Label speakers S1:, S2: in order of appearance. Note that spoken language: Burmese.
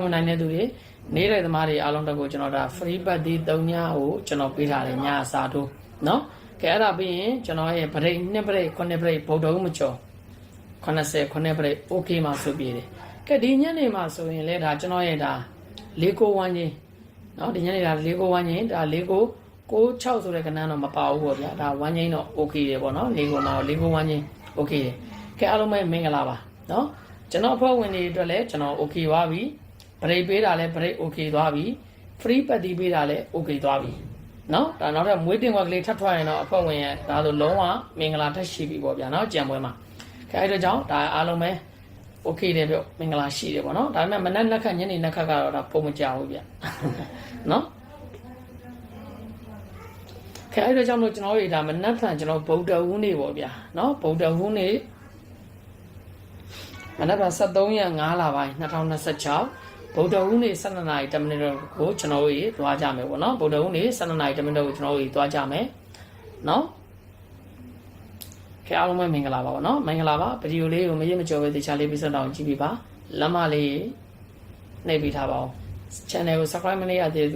S1: မနိုင်တဲ့သူတွေနေတဲ့သမားတွေအားလုံးတက်ကိုကျွန်တော်ဒါ free party 3ညကိုကျွန်တော်ပေးထားတယ်ညအစားထိုးเนาะကဲအဲ့ဒါပြီးရင်ကျွန်တော်ရဲ့ break 2 break 9 break ဗုဒ္ဓဦးမကျော်80 9 break okay မှာဆိုပြတယ်ကဲဒီညနေမှာဆိုရင်လေဒါကျွန်တော်ရဲ့ဒါ4ကို1ချင်းเนาะဒီညနေဒါ4ကို1ချင်းဒါ4ကို6ဆိုတဲ့ကဏ္ဍတော့မပါဘူးပေါ့ဗျာဒါ1ချင်းတော့ okay တယ်ပေါ့เนาะ4ကိုမှာ4ကို1ချင်း okay တယ်ကဲအားလုံးပဲမင်္ဂလာပါเนาะကျွန်တော်အဖွဲ့ဝင်တွေအတွက်လည်းကျွန်တော် okay သွားပြီbreak ပေးတာလဲ break okay သွားပြီ free party ပေးတာလဲ okay သွားပြီเนาะဒါနောက်ထပ်မွေးတင်ဝက်ကလေးထပ်ထွက်ရင်တော့အဖွဲ့ဝင်ရဲ့ဒါဆိုလုံးဝမင်္ဂလာတက်ရှိပြီပေါ့ဗျာเนาะကြံပွဲမှာခဲအဲ့တော့ကြောင့်ဒါအားလုံးပဲ okay တယ်ပြောမင်္ဂလာရှိတယ်ပေါ့เนาะဒါပေမဲ့မနက်နက်ခတ်ညနေနက်ခတ်ကတော့ဒါပုံမကြဘူးဗျเนาะခဲအဲ့တော့ကြောင့်လို့ကျွန်တော်တို့ဒါမနက်ဖြန်ကျွန်တော်ဗုဒ္ဓဟူးနေ့ပေါ့ဗျာเนาะဗုဒ္ဓဟူးနေ့မနက်ဖြန်73ရက်5လပိုင်း2026ဗုဒ္ဓဟူးနေ့12နာရီ10မိနစ်ကိုကျွန်တော်တို့သွားကြမယ်ပေါ့နော်ဗုဒ္ဓဟူးနေ့12နာရီ10မိနစ်ကိုကျွန်တော်တို့သွားကြမယ်နော်ခဲအားလုံးပဲမင်္ဂလာပါပေါ့နော်မင်္ဂလာပါဗီဒီယိုလေးကိုမရမကြော်ပဲတခြားလေးပြီးစတော့ကြည့်ပြပါလက်မလေးနှိပ်ပြီးထားပါဦး channel ကို subscribe မလုပ်ရသေး